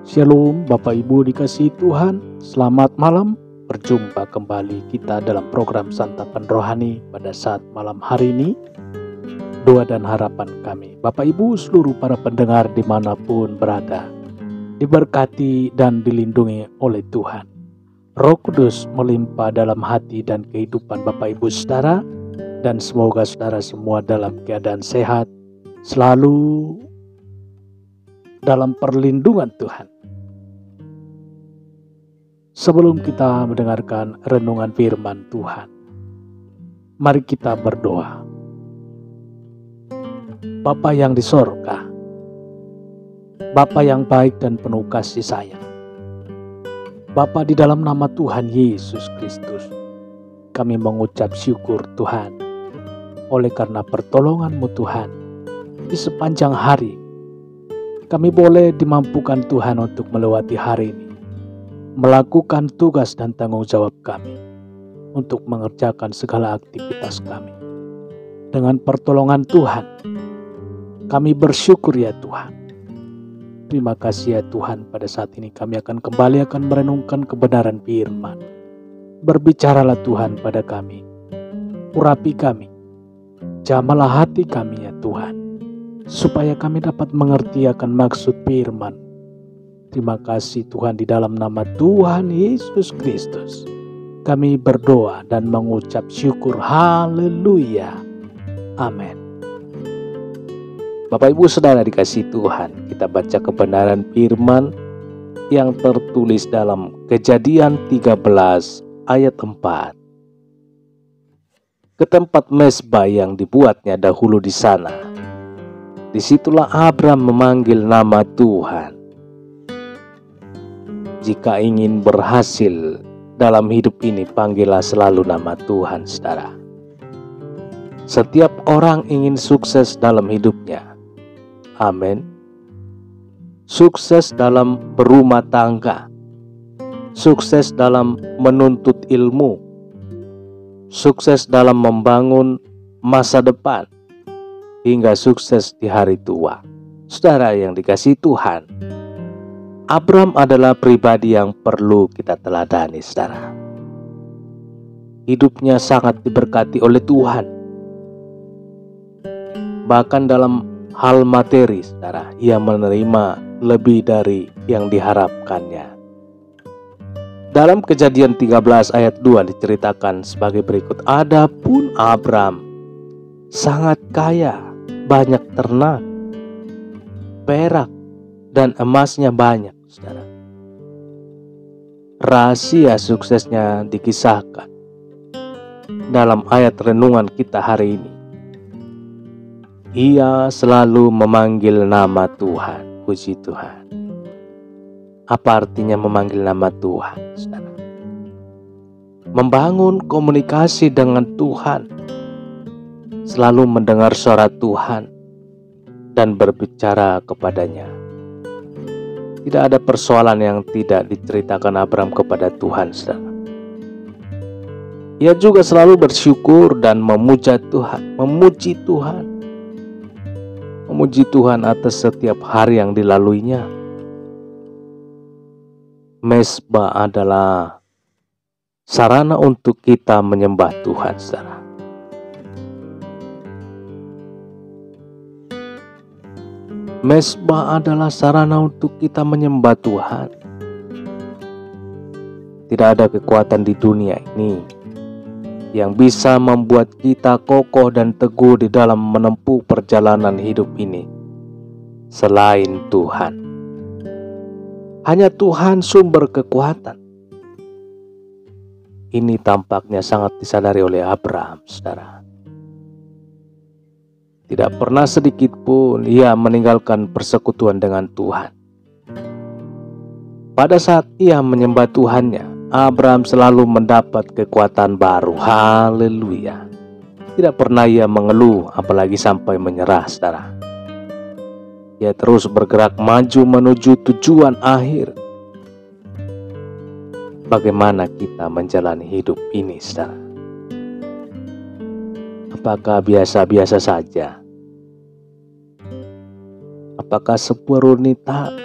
Shalom Bapak Ibu dikasihi Tuhan, selamat malam. Berjumpa kembali kita dalam program Santapan Rohani pada saat malam hari ini. Doa dan harapan kami, Bapak Ibu seluruh para pendengar dimanapun berada, diberkati dan dilindungi oleh Tuhan. Roh Kudus melimpah dalam hati dan kehidupan Bapak Ibu saudara, dan semoga saudara semua dalam keadaan sehat, selalu dalam perlindungan Tuhan. Sebelum kita mendengarkan renungan firman Tuhan, mari kita berdoa. Bapa yang di sorga, Bapa yang baik dan penuh kasih sayang, Bapa, di dalam nama Tuhan Yesus Kristus, kami mengucap syukur Tuhan, oleh karena pertolongan-Mu Tuhan, di sepanjang hari kami boleh dimampukan Tuhan untuk melewati hari ini, melakukan tugas dan tanggung jawab kami untuk mengerjakan segala aktivitas kami. Dengan pertolongan Tuhan, kami bersyukur ya Tuhan. Terima kasih ya Tuhan, pada saat ini kami akan kembali merenungkan kebenaran firman. Berbicaralah Tuhan pada kami, urapi kami, jamalah hati kami ya Tuhan, supaya kami dapat mengerti akan maksud firman. Terima kasih Tuhan, di dalam nama Tuhan Yesus Kristus kami berdoa dan mengucap syukur. Haleluya. Amin. Bapak Ibu Saudara dikasihi Tuhan, kita baca kebenaran firman yang tertulis dalam Kejadian 13 ayat 4. Ke tempat mezbah yang dibuatnya dahulu di sana, disitulah Abram memanggil nama Tuhan. Jika ingin berhasil dalam hidup ini, panggillah selalu nama Tuhan, saudara. Setiap orang ingin sukses dalam hidupnya. Amin. Sukses dalam berumah tangga, sukses dalam menuntut ilmu, sukses dalam membangun masa depan, hingga sukses di hari tua. Saudara yang dikasihi Tuhan, Abram adalah pribadi yang perlu kita teladani, saudara. Hidupnya sangat diberkati oleh Tuhan. Bahkan dalam hal materi, saudara, ia menerima lebih dari yang diharapkannya. Dalam Kejadian 13 ayat 2 diceritakan sebagai berikut. Adapun Abram sangat kaya, banyak ternak, perak, dan emasnya banyak, saudara. Rahasia suksesnya dikisahkan dalam ayat renungan kita hari ini. Ia selalu memanggil nama Tuhan. Puji Tuhan. Apa artinya memanggil nama Tuhan, saudara? Membangun komunikasi dengan Tuhan, selalu mendengar suara Tuhan dan berbicara kepadanya. Tidak ada persoalan yang tidak diceritakan Abram kepada Tuhan, saudara. Ia juga selalu bersyukur dan memuji Tuhan atas setiap hari yang dilaluinya. Mezbah adalah sarana untuk kita menyembah Tuhan, saudara. Mezbah adalah sarana untuk kita menyembah Tuhan. Tidak ada kekuatan di dunia ini yang bisa membuat kita kokoh dan teguh di dalam menempuh perjalanan hidup ini selain Tuhan. Hanya Tuhan sumber kekuatan. Ini tampaknya sangat disadari oleh Abram, saudara. Tidak pernah sedikit pun ia meninggalkan persekutuan dengan Tuhan. Pada saat ia menyembah Tuhannya, Abram selalu mendapat kekuatan baru. Haleluya. Tidak pernah ia mengeluh, apalagi sampai menyerah, saudara. Ia terus bergerak maju menuju tujuan akhir. Bagaimana kita menjalani hidup ini, saudara? Apakah biasa-biasa saja? Apakah sebuah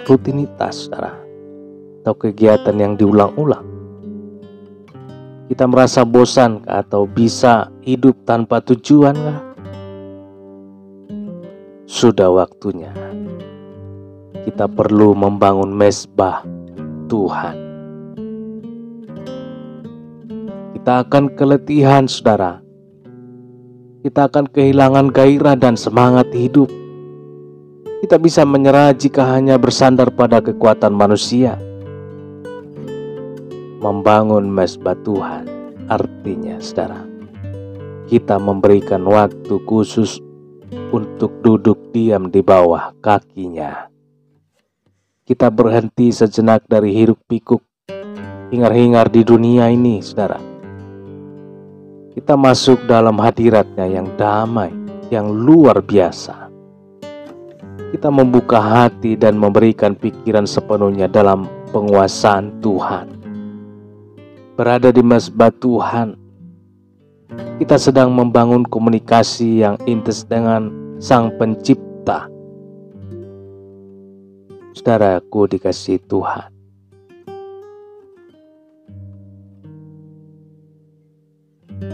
rutinitas, saudara? atau kegiatan yang diulang-ulang? Kita merasa bosan atau bisa hidup tanpa tujuan kah? Sudah waktunya kita perlu membangun mezbah Tuhan. Kita akan keletihan, saudara. Kita akan kehilangan gairah dan semangat hidup. Kita bisa menyerah jika hanya bersandar pada kekuatan manusia. Membangun mezbah Tuhan artinya, saudara, kita memberikan waktu khusus untuk duduk diam di bawah kakinya. Kita berhenti sejenak dari hiruk pikuk hingar-hingar di dunia ini, saudara. Kita masuk dalam hadiratnya yang damai, yang luar biasa. Kita membuka hati dan memberikan pikiran sepenuhnya dalam penguasaan Tuhan. Berada di mezbah Tuhan, kita sedang membangun komunikasi yang intens dengan Sang Pencipta. Saudaraku dikasihi Tuhan,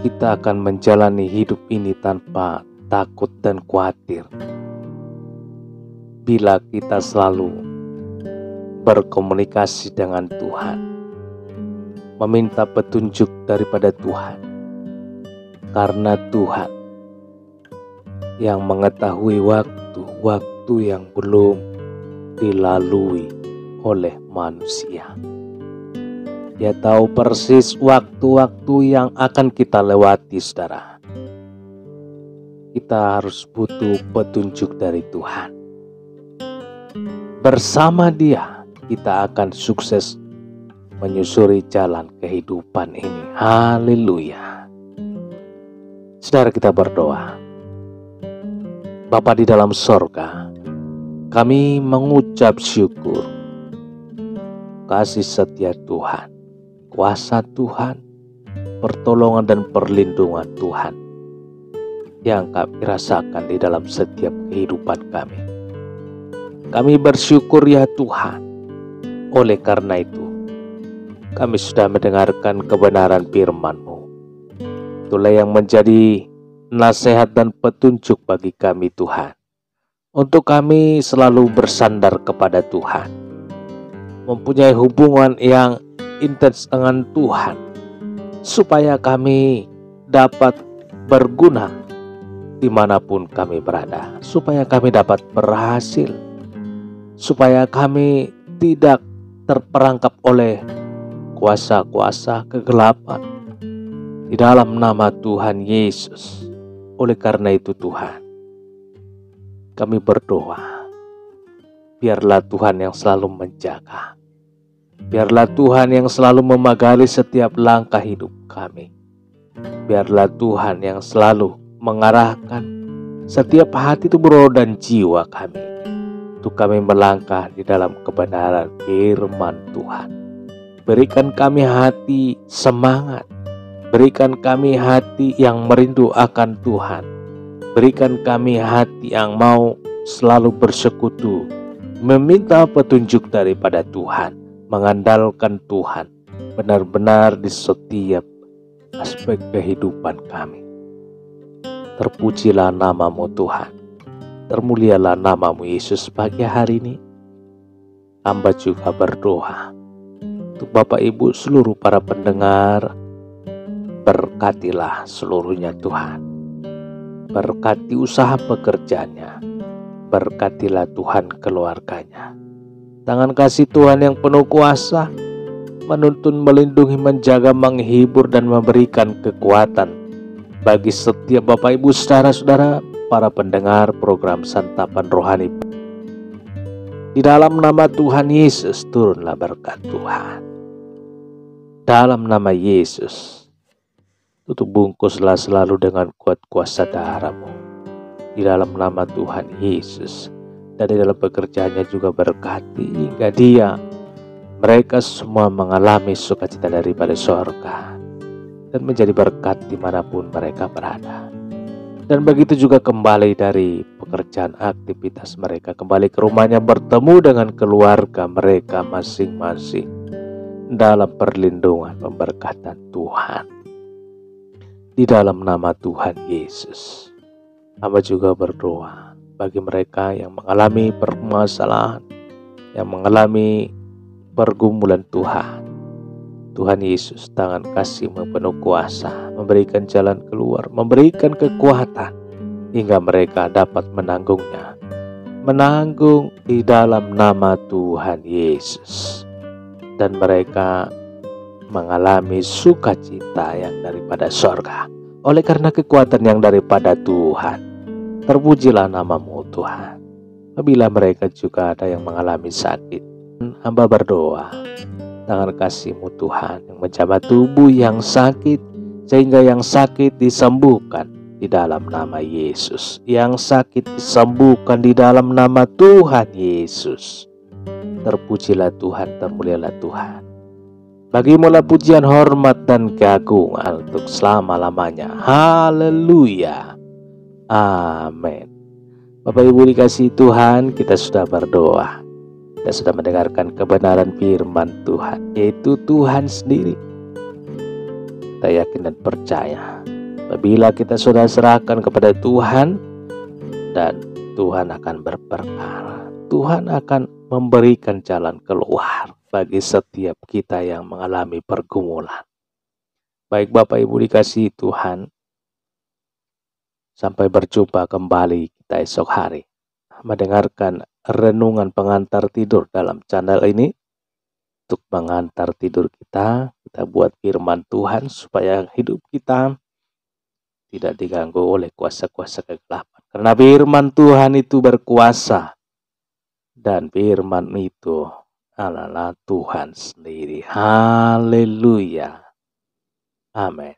kita akan menjalani hidup ini tanpa takut dan khawatir bila kita selalu berkomunikasi dengan Tuhan, meminta petunjuk daripada Tuhan, karena Tuhan yang mengetahui waktu-waktu yang belum dilalui oleh manusia. Dia tahu persis waktu-waktu yang akan kita lewati, saudara. Kita harus butuh petunjuk dari Tuhan. Bersama Dia, kita akan sukses menyusuri jalan kehidupan ini. Haleluya. Saudara, kita berdoa. Bapa di dalam sorga, kami mengucap syukur kasih setia Tuhan, kuasa Tuhan, pertolongan dan perlindungan Tuhan yang kami rasakan di dalam setiap kehidupan kami. Kami bersyukur ya Tuhan. Oleh karena itu, kami sudah mendengarkan kebenaran firman-Mu. Itulah yang menjadi nasihat dan petunjuk bagi kami Tuhan. Untuk kami selalu bersandar kepada Tuhan, mempunyai hubungan yang intens dengan Tuhan, supaya kami dapat berguna dimanapun kami berada, supaya kami dapat berhasil, supaya kami tidak terperangkap oleh kuasa-kuasa kegelapan. Di dalam nama Tuhan Yesus. Oleh karena itu Tuhan, kami berdoa, biarlah Tuhan yang selalu menjaga, biarlah Tuhan yang selalu memagari setiap langkah hidup kami, biarlah Tuhan yang selalu mengarahkan setiap hati tubuh dan jiwa kami, untuk kami melangkah di dalam kebenaran firman Tuhan. Berikan kami hati semangat, berikan kami hati yang merindu akan Tuhan, berikan kami hati yang mau selalu bersekutu, meminta petunjuk daripada Tuhan, mengandalkan Tuhan benar-benar di setiap aspek kehidupan kami. Terpujilah nama-Mu Tuhan, termulialah nama-Mu Yesus. Pagi hari ini hamba juga berdoa untuk Bapak Ibu seluruh para pendengar. Berkatilah seluruhnya Tuhan, berkati usaha pekerjaannya, berkatilah Tuhan keluarganya. Tangan kasih Tuhan yang penuh kuasa menuntun, melindungi, menjaga, menghibur dan memberikan kekuatan bagi setiap Bapak Ibu saudara-saudara para pendengar program Santapan Rohani. Di dalam nama Tuhan Yesus turunlah berkat Tuhan. Dalam nama Yesus, tutup bungkuslah selalu dengan kuat kuasa darah-Mu. Di dalam nama Tuhan Yesus, dan di dalam pekerjaannya juga berkati hingga mereka semua mengalami sukacita daripada surga dan menjadi berkat dimanapun mereka berada. Dan begitu juga kembali dari pekerjaan aktivitas mereka, kembali ke rumahnya, bertemu dengan keluarga mereka masing-masing. dalam perlindungan pemberkatan Tuhan. Di dalam nama Tuhan Yesus, hamba juga berdoa bagi mereka yang mengalami permasalahan, yang mengalami pergumulan Tuhan. Tuhan Yesus, tangan kasih-Mu penuh kuasa, memberikan jalan keluar, memberikan kekuatan, hingga mereka dapat menanggungnya. Menanggung di dalam nama Tuhan Yesus. Dan mereka mengalami sukacita yang daripada sorga, oleh karena kekuatan yang daripada Tuhan. Terpujilah nama-Mu Tuhan. Apabila mereka juga ada yang mengalami sakit, hamba berdoa, tangan kasih-Mu Tuhan yang menjamah tubuh yang sakit, sehingga yang sakit disembuhkan di dalam nama Yesus. Yang sakit disembuhkan di dalam nama Tuhan Yesus. Terpujilah Tuhan, termulialah Tuhan. Bagi-Mu pujian, hormat, dan keagungan untuk selama-lamanya. Haleluya. Amin. Bapak Ibu dikasihi Tuhan, kita sudah berdoa. Kita sudah mendengarkan kebenaran firman Tuhan, yaitu Tuhan sendiri. Kita yakin dan percaya, apabila kita sudah serahkan kepada Tuhan, dan Tuhan akan berperkara. Tuhan akan memberikan jalan keluar bagi setiap kita yang mengalami pergumulan. Baik Bapak Ibu dikasihi Tuhan, sampai berjumpa kembali kita esok hari mendengarkan renungan pengantar tidur dalam channel ini. Untuk mengantar tidur kita buat firman Tuhan supaya hidup kita tidak diganggu oleh kuasa-kuasa kegelapan. Karena firman Tuhan itu berkuasa, dan firman itu adalah Tuhan sendiri. Haleluya. Amin.